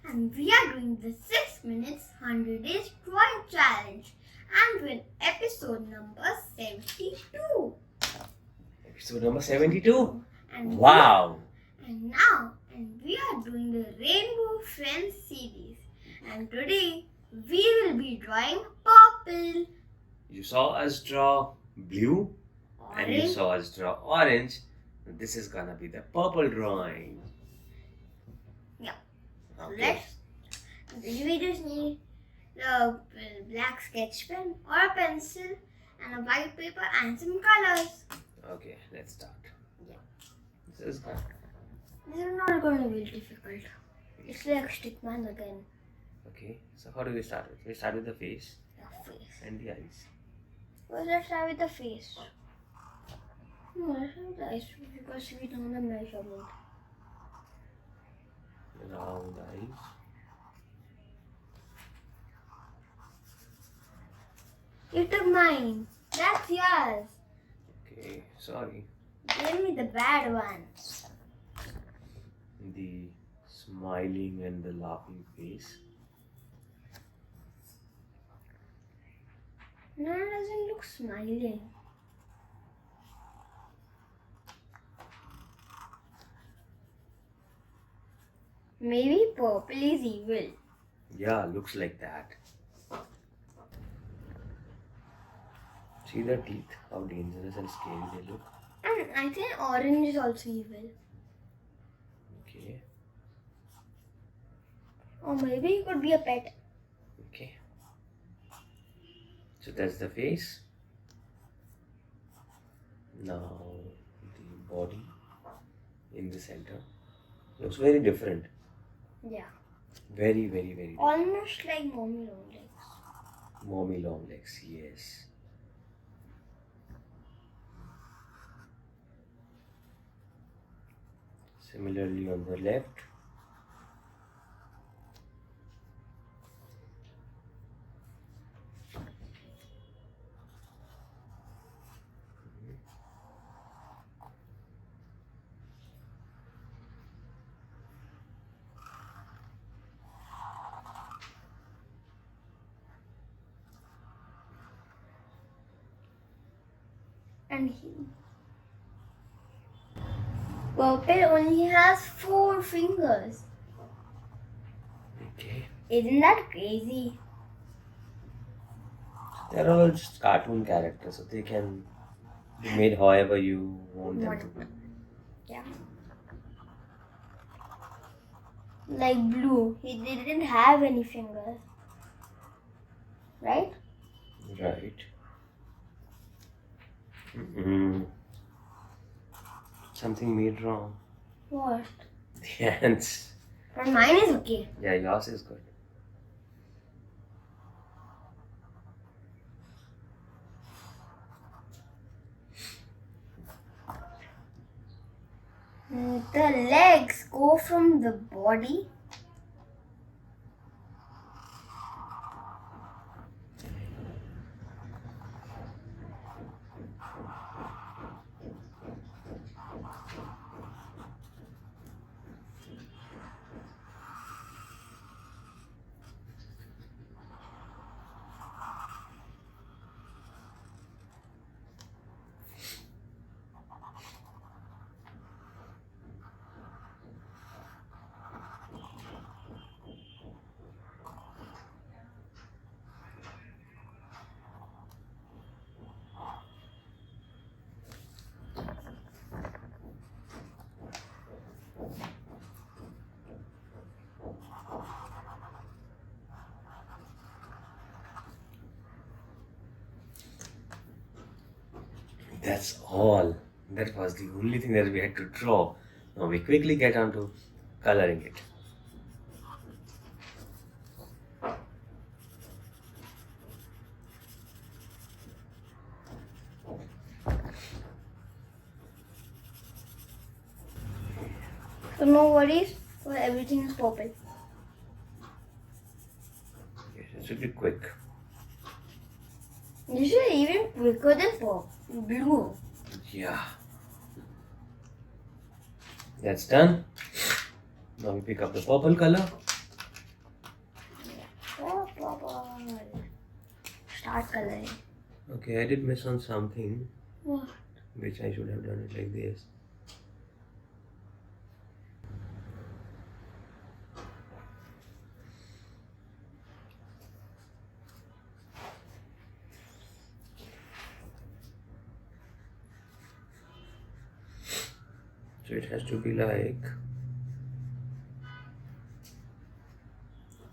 and we are doing the 6 minutes 100 days drawing challenge, and we're in episode number 72. Episode number 72. And Wow. We are doing the Rainbow Friends series, and today we will be drawing purple, You saw us draw blue and you orange, saw us draw orange. This is gonna be the purple drawing. Yeah. Okay. We just need the black sketch pen or a pencil and a white paper and some colors. Okay, let's start. Yeah. This is good. This is not going to be difficult. It's like stickman again. Okay, so how do we start with? We start with the face The face. and the eyes. Well, let's start with the face. No, let's start with the eyes because we don't have measurement. Round eyes. You took mine. That's yours. Okay, sorry. Give me the bad one. The smiling and the laughing face. No, it doesn't look smiling. Maybe purple is evil. Yeah, looks like that. See the teeth, how dangerous and scary they look. And I think orange is also evil. Okay, Or maybe it could be a pet. okay. So that's the face. Now the body in the center. Looks very different. Yeah. Very, very, very different. Almost like mommy long legs. Mommy long legs, yes. Similarly on the left. And purple only has 4 fingers. Okay. Isn't that crazy? They're all just cartoon characters, so they can be made however you want them to be. Yeah. Like blue, he didn't have any fingers. Right? Right. Mm-mm. Something made wrong. What? The ants. But mine is okay. Yeah, yours is good. The legs go from the body. That's all. That was the only thing that we had to draw. Now we quickly get on to coloring it. So no worries, so everything is purple. Yes, it should be quick. This is even quicker than blue. Yeah. That's done. Now we pick up the purple color. start coloring. Okay, I did miss on something, What? which I should have done it like this. So it has to be like,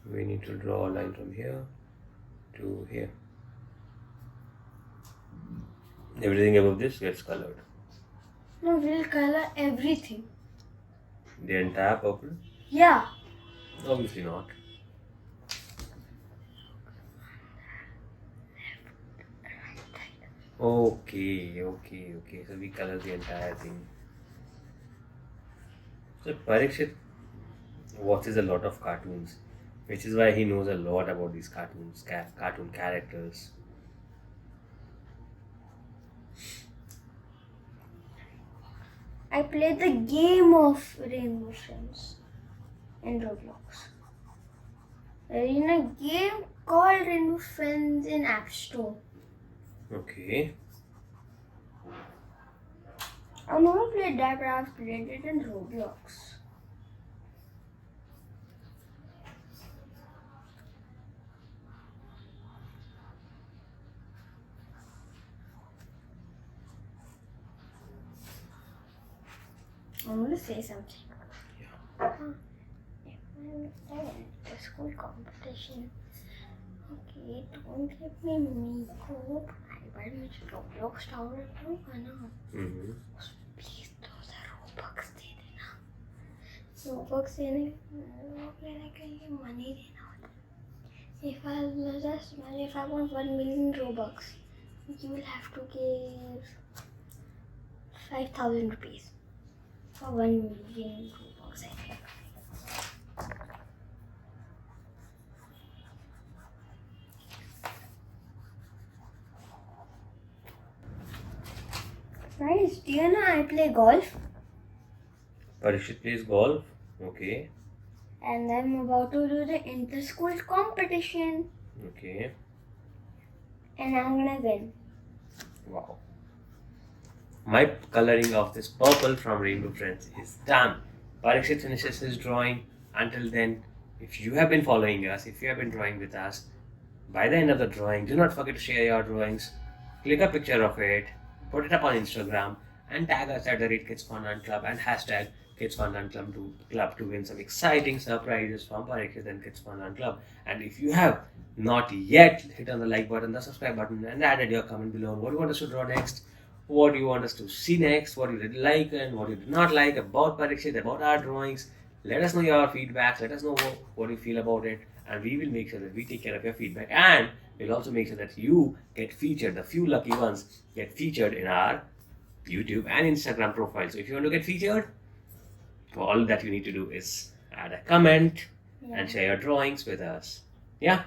we need to draw a line from here to here. Everything above this gets colored. No, we'll color everything. The entire purple? Yeah. Obviously not. Okay. So we color the entire thing. So Parikshit watches a lot of cartoons, which is why he knows a lot about these cartoons, cartoon characters. I played the game of Rainbow Friends in Roblox. In a game called Rainbow Friends in App Store. Okay. I've never played that, but I've played it in Roblox. I'm going to say something. Yeah. The school competition. Okay, don't give me makeup. I will make Roblox download. Mm-hmm. Please, those are Robux दे देना. Robux देने के लिए money देना होता है. If I want 1 million Robux, you will have to give 5,000 rupees for 1 million Robux, I think. Guys, do you know I play golf? Parikshit plays golf. Okay. And I'm about to do the inter-school competition. Okay. And I'm gonna win. Wow. My coloring of this purple from Rainbow Friends is done. Parikshit finishes his drawing. Until then, if you have been following us, if you have been drawing with us, by the end of the drawing, do not forget to share your drawings. Click a picture of it, put it up on Instagram, and tag us at the Kids Fun and Club and hashtag Kids Fun and Club to win some exciting surprises from Parikshit and Kids Fun and Club. And if you have not yet hit on the like button, the subscribe button, and added your comment below on what you want us to draw next, what you want us to see next, what you did like and what you did not like about Parikshit, about our drawings. Let us know your feedback, let us know what you feel about it, and we will make sure that we take care of your feedback, and we'll also make sure that you get featured, the few lucky ones get featured in our YouTube and Instagram profile. So if you want to get featured, all that you need to do is add a comment and share your drawings with us. Yeah?